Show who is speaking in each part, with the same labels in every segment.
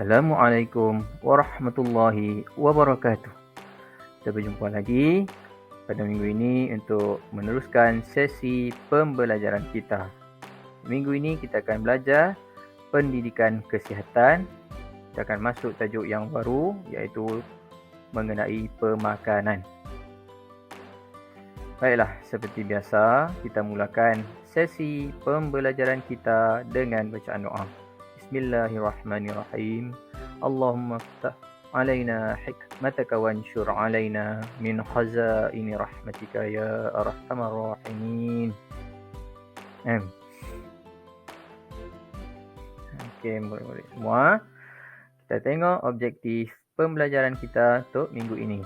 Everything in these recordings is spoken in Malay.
Speaker 1: Assalamualaikum warahmatullahi wabarakatuh. Kita berjumpa lagi pada minggu ini untuk meneruskan sesi pembelajaran kita. Minggu ini kita akan belajar pendidikan kesihatan. Kita akan masuk tajuk yang baru iaitu mengenai pemakanan. Baiklah, seperti biasa kita mulakan sesi pembelajaran kita dengan bacaan doa. Bismillahirrahmanirrahim. Allahumma ftah alaina hikmataka wanshur alaina min khazaini rahmatika ya arhamar rahimin. Okey, murid-murid semua, kita tengok objektif pembelajaran kita untuk minggu ini.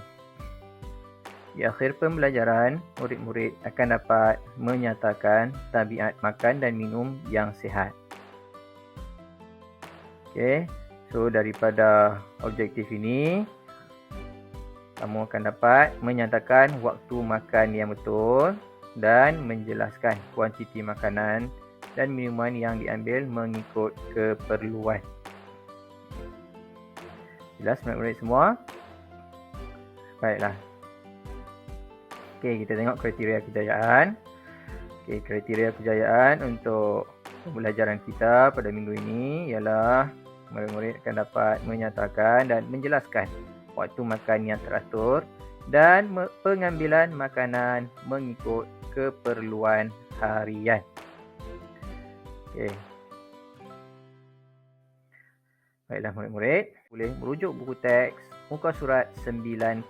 Speaker 1: Di akhir pembelajaran, murid-murid akan dapat menyatakan tabiat makan dan minum yang sihat. Okey, so daripada objektif ini, kamu akan dapat menyatakan waktu makan yang betul dan menjelaskan kuantiti makanan dan minuman yang diambil mengikut keperluan. Jelas murid-murid semua? Baiklah. Okey, kita tengok kriteria kejayaan. Okey, kriteria kejayaan untuk pembelajaran kita pada minggu ini ialah murid-murid akan dapat menyatakan dan menjelaskan waktu makan yang teratur dan pengambilan makanan mengikut keperluan harian. Okey. Baiklah murid-murid, boleh merujuk buku teks muka surat 97.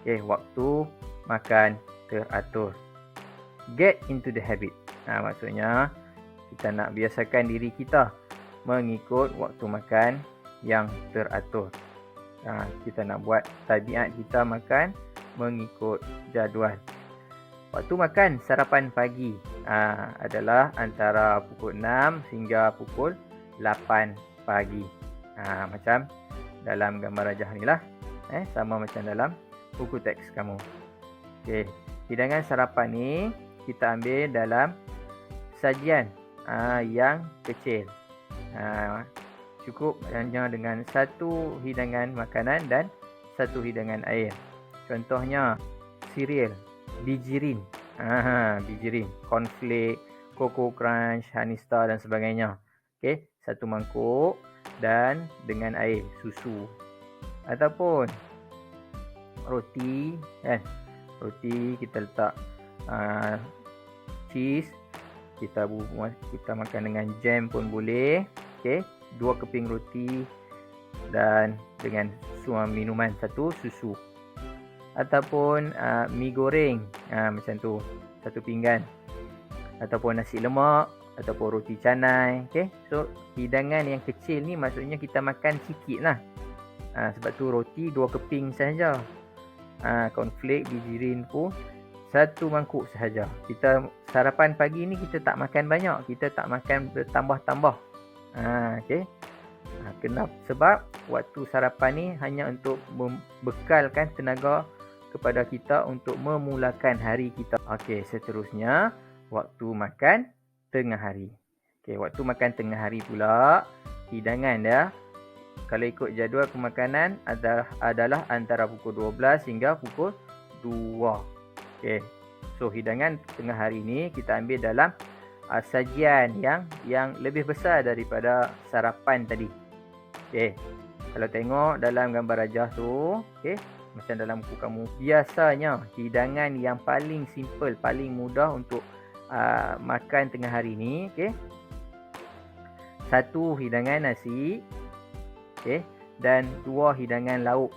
Speaker 1: Okey, waktu makan teratur. Get into the habit. Maksudnya kita nak biasakan diri kita mengikut waktu makan yang teratur. Kita nak buat tabiat kita makan mengikut jadual. Waktu makan sarapan pagi adalah antara pukul 6 hingga pukul 8 pagi. Macam dalam gambar rajah ni lah. Sama macam dalam buku teks kamu. Okey, hidangan sarapan ni kita ambil dalam sajian yang kecil. Cukup hanya dengan satu hidangan makanan dan satu hidangan air. Contohnya cereal, bijirin, bijirin, cornflake, Coco Crunch, Honey Star dan sebagainya. Okey, satu mangkuk dan dengan air, susu. Ataupun roti, kan? Roti kita letak cheese, kita makan dengan jam pun boleh. Okey, 2 keping roti dan dengan minuman satu, susu. Ataupun mi goreng, macam tu, satu pinggan. Ataupun nasi lemak, ataupun roti canai. Okey, so hidangan yang kecil ni maksudnya kita makan sikit lah. Sebab tu roti 2 keping sahaja. Cornflake, bijirin pun satu mangkuk sahaja. Kita sarapan pagi ni kita tak makan banyak, kita tak makan bertambah-tambah. Okey. Kenapa? Sebab waktu sarapan ni hanya untuk membekalkan tenaga kepada kita untuk memulakan hari kita. Okey, seterusnya waktu makan tengah hari. Okey, waktu makan tengah hari pula, hidangan dia kalau ikut jadual pemakanan adalah antara pukul 12 hingga pukul 2. Okey. So hidangan tengah hari ni kita ambil dalam sajian yang lebih besar daripada sarapan tadi. Okey. Kalau tengok dalam gambar rajah tu, okey, macam dalam buku kamu, biasanya hidangan yang paling simple, paling mudah untuk makan tengah hari ni, okey. Satu hidangan nasi, okey, dan 2 hidangan lauk.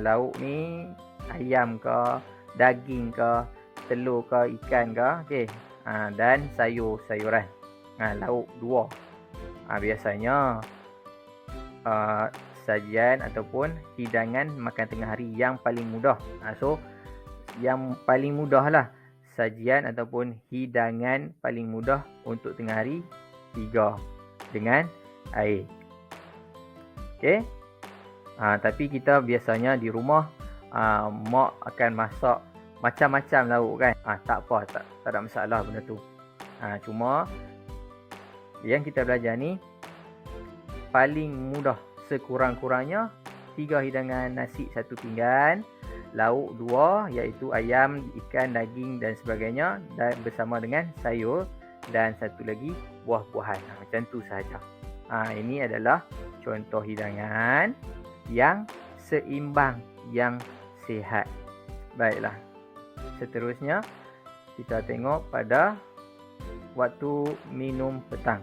Speaker 1: Lauk ni ayam ke, daging ke, telur ke, ikan ke, okey. Dan sayur-sayuran. Lauk 2. Biasanya sajian ataupun hidangan makan tengah hari yang paling mudah. So yang paling mudah lah sajian ataupun hidangan paling mudah untuk tengah hari 3 dengan air. Okey. Tapi kita biasanya di rumah mak akan masak macam-macam lauk kan. Tak apa, tak ada masalah benda tu. Cuma yang kita belajar ni paling mudah. Sekurang-kurangnya 3 hidangan nasi 1 pinggan, lauk 2 iaitu ayam, ikan, daging dan sebagainya, dan bersama dengan sayur, dan satu lagi buah-buahan. Macam tu sahaja. Ini adalah contoh hidangan yang seimbang, yang sihat. Baiklah. Seterusnya kita tengok pada waktu minum petang.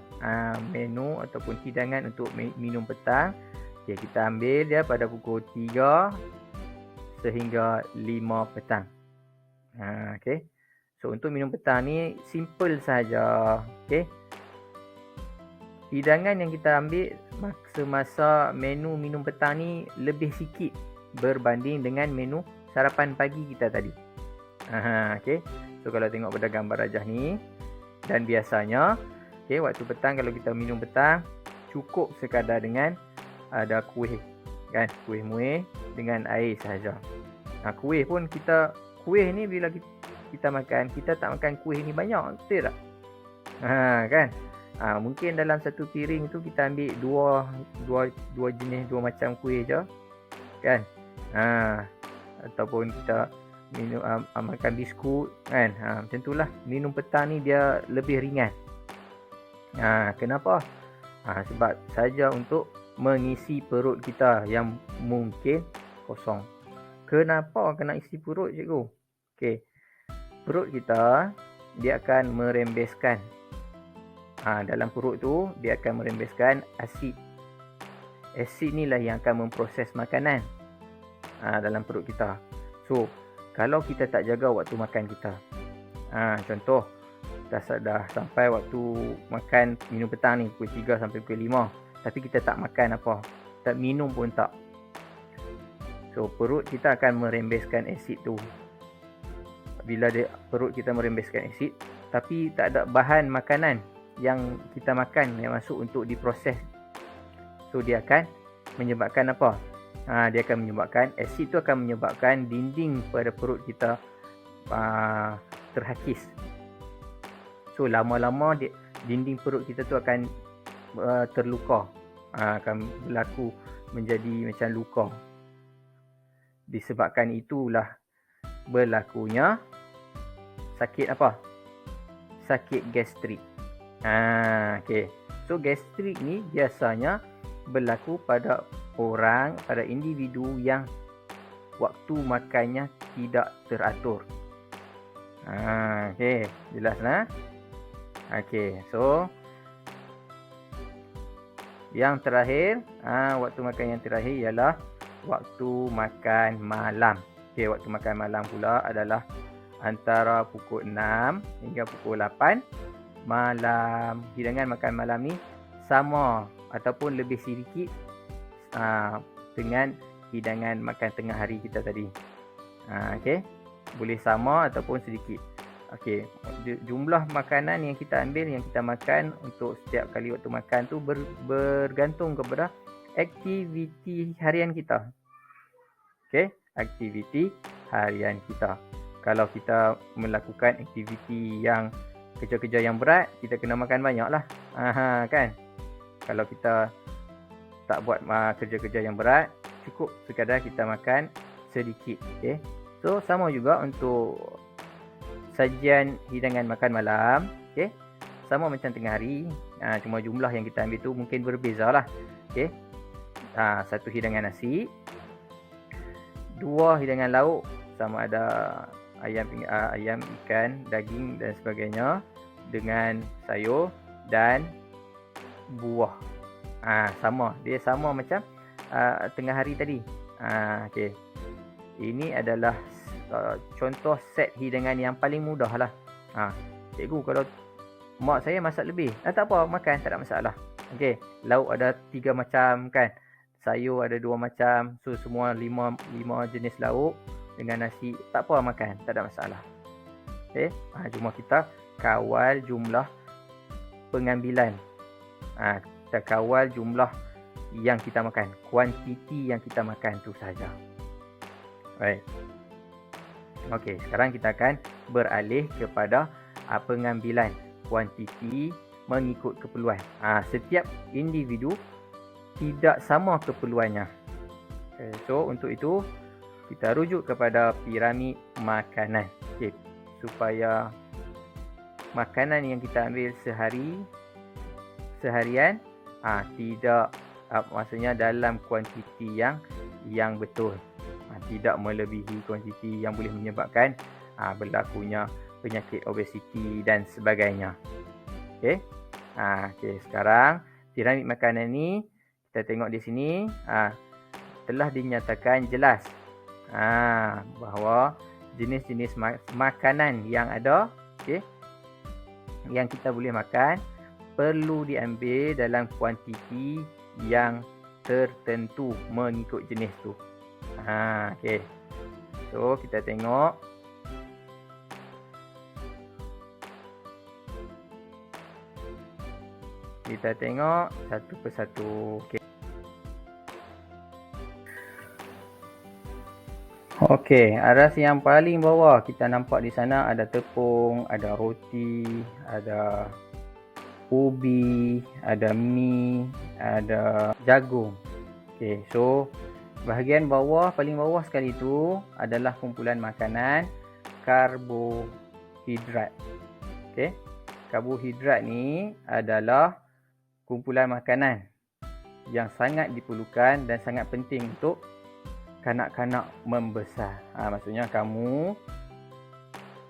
Speaker 1: Menu ataupun hidangan untuk minum petang. Okay, kita ambil dia pada pukul 3 sehingga 5 petang. Okay. So untuk minum petang ni simple saja. Okay. Hidangan yang kita ambil semasa menu minum petang ni lebih sikit berbanding dengan menu sarapan pagi kita tadi. Okay. So kalau tengok pada gambar rajah ni, dan biasanya okay, waktu petang kalau kita minum petang cukup sekadar dengan ada kuih, kan, kuih muih dengan air sahaja. Kuih pun kuih ni bila kita makan, kita tak makan kuih ni banyak, betul tak? Kan? Mungkin dalam satu piring tu kita ambil dua jenis, dua macam kuih je, kan? Ataupun kita minum makan biskut, kan? Macam itulah. Minum petang ni dia lebih ringan. Kenapa? Sebab saja untuk mengisi perut kita yang mungkin kosong. Kenapa kena isi perut, cikgu? Okey. Perut kita dia akan merembeskan. Dalam perut tu dia akan merembeskan asid. Asid ni lah yang akan memproses makanan dalam perut kita. So, kalau kita tak jaga waktu makan kita. Contoh, dah sampai waktu makan minum petang ni pukul 3 sampai pukul 5. Tapi kita tak makan apa, tak minum pun tak. So perut kita akan merembeskan asid tu. Bila perut kita merembeskan asid, tapi tak ada bahan makanan yang kita makan yang masuk untuk diproses. So dia akan menyebabkan apa? Dia akan menyebabkan asid tu akan menyebabkan dinding pada perut kita terhakis. So lama-lama dinding perut kita tu akan terluka, akan berlaku menjadi macam luka. Disebabkan itulah berlakunya sakit apa? Sakit gastrik. Okay. So gastrik ni biasanya berlaku pada individu yang waktu makannya tidak teratur. Okay, jelas lah. Okay, so yang terakhir, waktu makan yang terakhir ialah waktu makan malam. Okay, waktu makan malam pula adalah antara pukul 6 hingga pukul 8 malam. Hidangan makan malam ni sama ataupun lebih sedikit dengan hidangan makan tengah hari kita tadi. Okay, boleh sama ataupun sedikit. Okey, jumlah makanan yang kita ambil, yang kita makan untuk setiap kali waktu makan tu bergantung kepada aktiviti harian kita. Okey, aktiviti harian kita. Kalau kita melakukan aktiviti yang kerja-kerja yang berat, kita kena makan banyak lah. Kan? Kalau kita tak buat kerja-kerja yang berat, cukup sekadar kita makan sedikit. Okay? So, sama juga untuk sajian hidangan makan malam, okay? Sama macam tengah hari, cuma jumlah yang kita ambil tu mungkin berbeza lah. Okay? Satu hidangan nasi, 2 hidangan lauk, sama ada ayam, ikan, daging dan sebagainya, dengan sayur dan buah. Sama, dia sama macam tengah hari tadi. Okay. Ini adalah contoh set hidangan yang paling mudah lah. Cikgu, kalau mak saya masak lebih, tak apa, makan, tak ada masalah. Okay, lauk ada 3 macam kan, sayur ada 2 macam, so semua 5 jenis lauk dengan nasi, tak apa, makan, tak ada masalah. Okay, cuma kita kawal jumlah pengambilan. Kita kawal jumlah yang kita makan, kuantiti yang kita makan tu saja. Baik. Okey, sekarang kita akan beralih kepada pengambilan kuantiti mengikut keperluan. Setiap individu tidak sama keperluannya. Okay, so untuk itu kita rujuk kepada piramid makanan. Okay, supaya makanan yang kita ambil seharian tidak maksudnya dalam kuantiti yang betul. Tidak melebihi kuantiti yang boleh menyebabkan berlakunya penyakit obesiti dan sebagainya. Okey. Okey, sekarang piramid makanan ni kita tengok di sini telah dinyatakan jelas bahawa jenis-jenis makanan yang ada, okey, yang kita boleh makan perlu diambil dalam kuantiti yang tertentu mengikut jenis tu. Okey. So kita tengok. Kita tengok satu persatu. Okey. Okey, aras yang paling bawah kita nampak di sana ada tepung, ada roti, ada ubi, ada mi, ada jagung. Okey, so bahagian bawah, paling bawah sekali tu adalah kumpulan makanan karbohidrat. Okey. Karbohidrat ni adalah kumpulan makanan yang sangat diperlukan dan sangat penting untuk kanak-kanak membesar. Maksudnya kamu,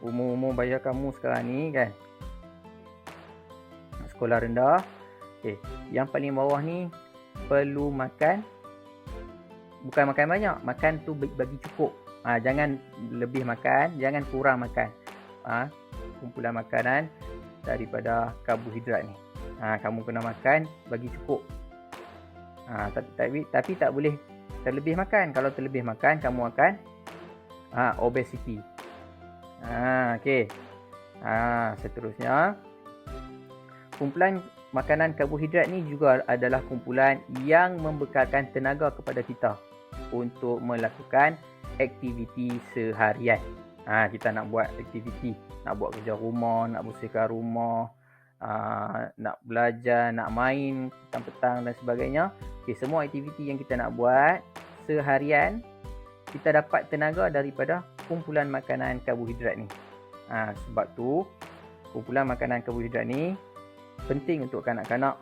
Speaker 1: umur-umur bayar kamu sekarang ni kan, sekolah rendah. Okay, yang paling bawah ni perlu makan, bukan makan banyak, makan tu bagi cukup. Jangan lebih makan, jangan kurang makan. Kumpulan makanan daripada karbohidrat ni. Kamu kena makan bagi cukup. Tapi tak boleh terlebih makan. Kalau terlebih makan, kamu akan obesiti. Okey. Seterusnya, kumpulan makanan karbohidrat ni juga adalah kumpulan yang membekalkan tenaga kepada kita untuk melakukan aktiviti seharian. Kita nak buat aktiviti, nak buat kerja rumah, nak bersihkan rumah, nak belajar, nak main petang-petang dan sebagainya. Okay, semua aktiviti yang kita nak buat seharian, kita dapat tenaga daripada kumpulan makanan karbohidrat ni. Sebab tu kumpulan makanan karbohidrat ni penting untuk kanak-kanak,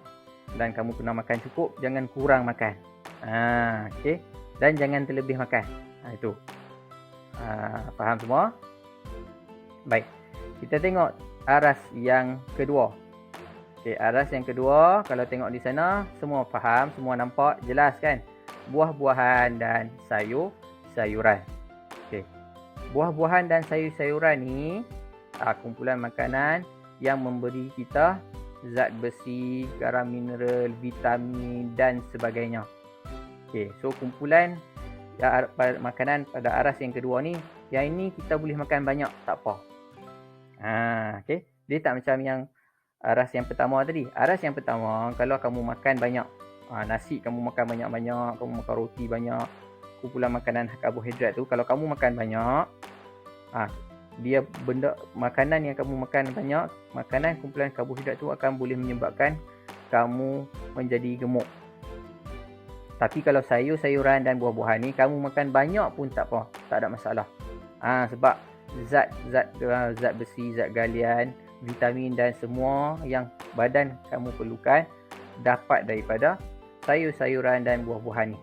Speaker 1: dan kamu kena makan cukup, jangan kurang makan. Okay? Dan jangan terlebih makan. Itu. Faham semua? Baik. Kita tengok aras yang kedua. Okay, aras yang kedua, kalau tengok di sana, semua faham, semua nampak jelas kan? Buah-buahan dan sayur-sayuran. Okay. Buah-buahan dan sayur-sayuran ni kumpulan makanan yang memberi kita zat besi, garam mineral, vitamin dan sebagainya. Okay, so kumpulan makanan pada aras yang kedua ni, yang ini kita boleh makan banyak, tak apa. Okay. Dia tak macam yang aras yang pertama tadi. Aras yang pertama, kalau kamu makan banyak, nasi kamu makan banyak-banyak, kamu makan roti banyak, kumpulan makanan karbohidrat tu, kalau kamu makan banyak, dia benda makanan yang kamu makan banyak, makanan kumpulan karbohidrat tu akan boleh menyebabkan kamu menjadi gemuk. Tapi kalau sayur-sayuran dan buah-buahan ni kamu makan banyak pun tak apa, tak ada masalah. Sebab zat besi, zat galian, vitamin dan semua yang badan kamu perlukan dapat daripada sayur-sayuran dan buah-buahan ni.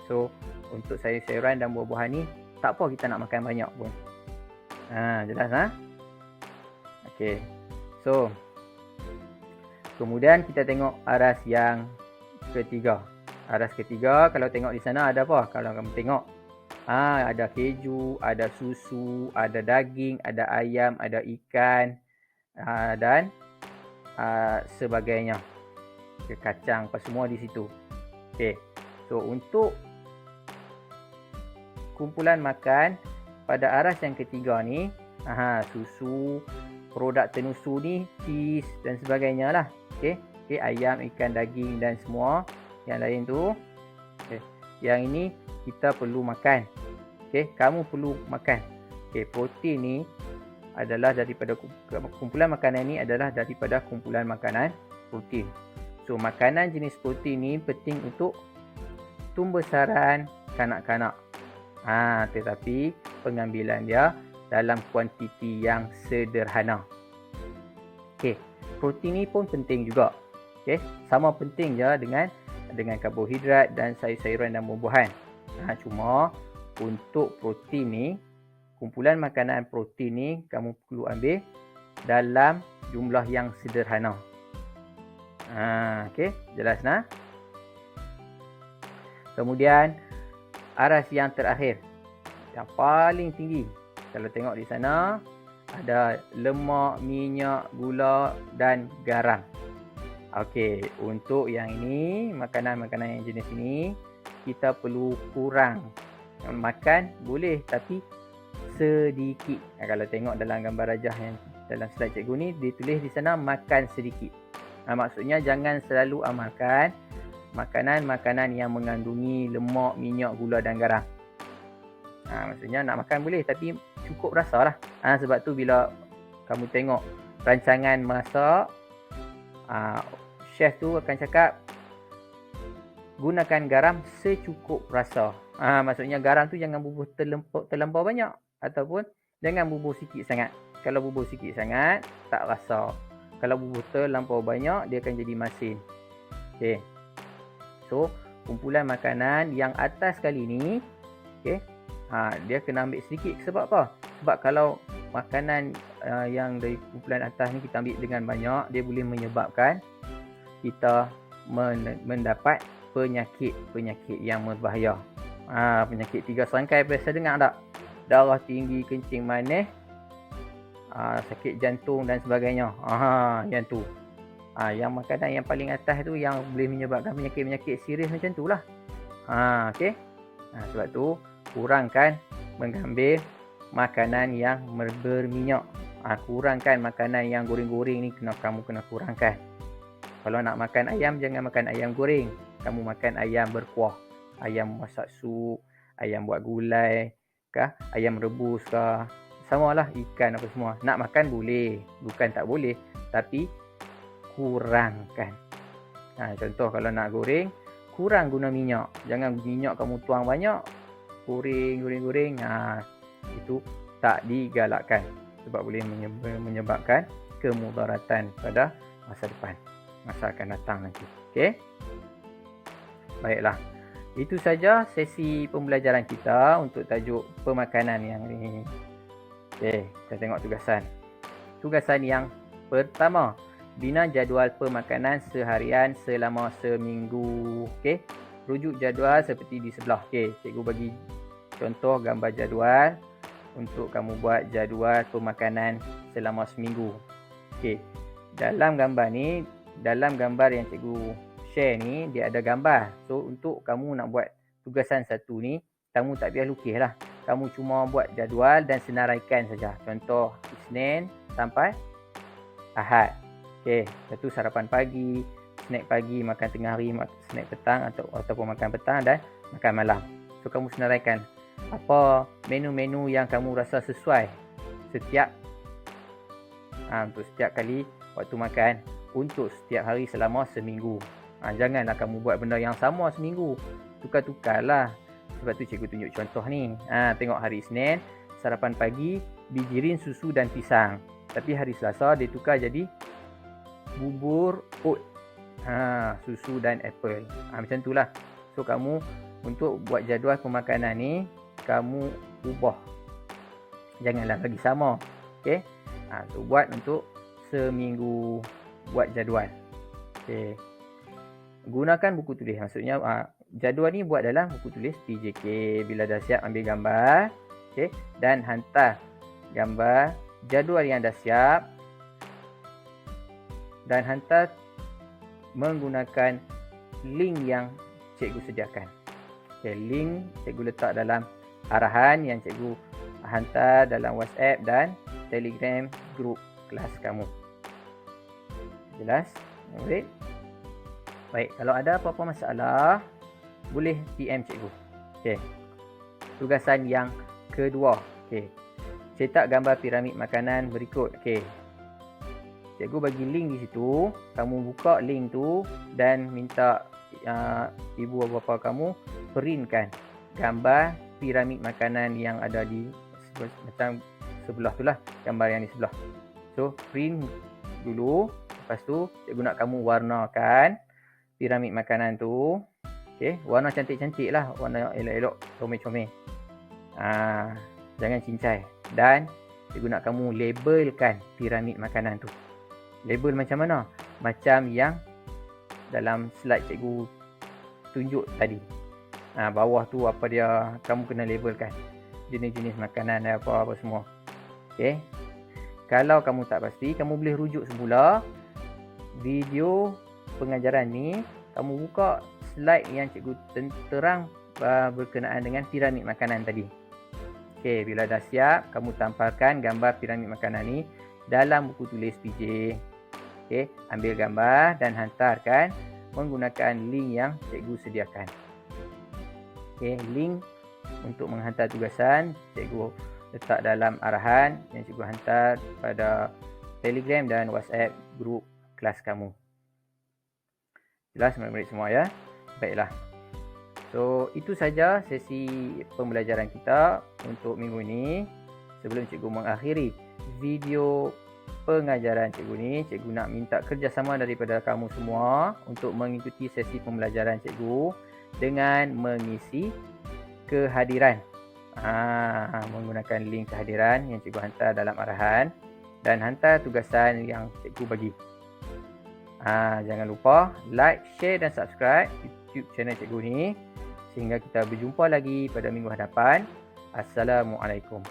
Speaker 1: So untuk sayur-sayuran dan buah-buahan ni tak apa kita nak makan banyak pun. Jelas Okey. So kemudian kita tengok aras yang ketiga. Aras ketiga, kalau tengok di sana ada apa? Kalau kamu tengok, ada keju, ada susu, ada daging, ada ayam, ada ikan, dan sebagainya. Kacang, apa semua di situ. Okey. So untuk kumpulan makan pada aras yang ketiga ni, susu, produk tenusu ni, cheese dan sebagainya lah. Okey, ayam, ikan, daging dan semua yang lain tu. Okay. Yang ini kita perlu makan. Okay. Kamu perlu makan. Okay. Protein ni adalah daripada kumpulan makanan ni adalah daripada kumpulan makanan protein. So, makanan jenis protein ni penting untuk tumbesaran kanak-kanak. Tetapi pengambilan dia dalam kuantiti yang sederhana. Okey, protein ni pun penting juga. Okey, sama penting je dengan karbohidrat dan sayur-sayuran dan buah-buahan. Cuma untuk protein ni, kumpulan makanan protein ni kamu perlu ambil dalam jumlah yang sederhana. Okey, jelas nah? Kemudian aras yang terakhir, yang paling tinggi. Kalau tengok di sana ada lemak, minyak, gula dan garam. Okey, untuk yang ini, makanan-makanan yang jenis ini kita perlu kurang. Makan boleh tapi sedikit. Kalau tengok dalam gambar rajah yang dalam slide cikgu ni, dia tulis di sana makan sedikit. Maksudnya jangan selalu amalkan makanan-makanan yang mengandungi lemak, minyak, gula dan garam. Maksudnya nak makan boleh tapi cukup rasa lah. Sebab tu bila kamu tengok rancangan masak, chef tu akan cakap gunakan garam secukup rasa. Maksudnya garam tu jangan bubuh terlampau banyak ataupun jangan bubuh sikit sangat. Kalau bubuh sikit sangat tak rasa. Kalau bubuh terlampau banyak dia akan jadi masin. Okey. So, kumpulan makanan yang atas kali ni, okey, dia kena ambil sedikit. Sebab apa? Sebab kalau makanan yang dari kumpulan atas ni kita ambil dengan banyak, dia boleh menyebabkan kita mendapat penyakit yang berbahaya. Penyakit 3 serangkai biasa dengar tak? Darah tinggi, kencing manis, sakit jantung dan sebagainya. Yang tu. Yang makanan yang paling atas tu yang boleh menyebabkan penyakit-penyakit serius macam tu lah. Okey. Sebab tu kurangkan mengambil makanan yang berminyak. Kurangkan makanan yang goreng-goreng ni kamu kena kurangkan. Kalau nak makan ayam, jangan makan ayam goreng. Kamu makan ayam berkuah. Ayam masak sup, ayam buat gulai, ayam rebus ke. Samalah ikan apa semua. Nak makan boleh, bukan tak boleh, tapi kurangkan. Contoh kalau nak goreng, kurang guna minyak. Jangan minyak kamu tuang banyak, goreng. Itu tak digalakkan sebab boleh menyebabkan kemudaratan pada masa depan, masa akan datang nanti. Okey. Baiklah. Itu saja sesi pembelajaran kita untuk tajuk pemakanan yang ni. Okey, kita tengok tugasan. Tugasan yang pertama, bina jadual pemakanan seharian selama seminggu. Okey. Rujuk jadual seperti di sebelah. Okey, cikgu bagi contoh gambar jadual untuk kamu buat jadual pemakanan selama seminggu. Okey. Dalam gambar ni, dalam gambar yang cikgu share ni, dia ada gambar. So, untuk kamu nak buat tugasan satu ni, kamu tak payah lukis lah. Kamu cuma buat jadual dan senaraikan saja. Contoh, Isnin sampai Ahad. Okey, satu sarapan pagi, snack pagi, makan tengah hari, snack petang ataupun makan petang dan makan malam. So, kamu senaraikan apa menu-menu yang kamu rasa sesuai setiap untuk setiap kali waktu makan untuk setiap hari selama seminggu. Janganlah kamu buat benda yang sama seminggu. Tukar-tukarlah. Sebab tu cikgu tunjuk contoh ni. Tengok hari Isnin, sarapan pagi, bijirin, susu dan pisang. Tapi hari Selasa dia tukar jadi bubur oat, susu dan apple. Macam itulah. So kamu untuk buat jadual pemakanan ni, kamu ubah. Janganlah bagi sama. Okey. So buat untuk seminggu buat jadual. Okey. Gunakan buku tulis. Maksudnya jadual ni buat dalam buku tulis PJK. Bila dah siap, ambil gambar, okey, dan hantar gambar jadual yang dah siap dan hantar menggunakan link yang cikgu sediakan. Okey, link cikgu letak dalam arahan yang cikgu hantar dalam WhatsApp dan Telegram grup kelas kamu. Jelas? Baik. Baik, kalau ada apa-apa masalah, boleh PM cikgu. Okey. Tugasan yang kedua. Okey. Cetak gambar piramid makanan berikut. Okey. cikgu bagi link di situ. Kamu buka link tu dan minta ibu bapa kamu printkan gambar piramid makanan yang ada di macam sebelah tu lah, gambar yang di sebelah. So print dulu, lepas tu cikgu nak kamu warnakan piramid makanan tu. Okay, warna cantik-cantik lah, warna elok-elok, comel-comel. Jangan cincai. Dan cikgu nak kamu labelkan piramid makanan tu. Label macam mana? Macam yang dalam slide cikgu tunjuk tadi. Bawah tu apa dia, kamu kena labelkan jenis-jenis makanan dan apa-apa semua. Okay. Kalau kamu tak pasti, kamu boleh rujuk semula video pengajaran ni. Kamu buka slide yang cikgu terang berkenaan dengan piramid makanan tadi. Okay, bila dah siap, kamu tampalkan gambar piramid makanan ni dalam buku tulis PJ. Okay, ambil gambar dan hantarkan menggunakan link yang cikgu sediakan. Okay, link untuk menghantar tugasan cikgu letak dalam arahan yang cikgu hantar pada Telegram dan WhatsApp grup kelas kamu. Jelas murid-murid semua ya? Baiklah. So, itu saja sesi pembelajaran kita untuk minggu ini. Sebelum cikgu mengakhiri video pengajaran cikgu ni, cikgu nak minta kerjasama daripada kamu semua untuk mengikuti sesi pembelajaran cikgu dengan mengisi kehadiran. Menggunakan link kehadiran yang cikgu hantar dalam arahan dan hantar tugasan yang cikgu bagi. Jangan lupa like, share dan subscribe YouTube channel cikgu ni sehingga kita berjumpa lagi pada minggu hadapan. Assalamualaikum.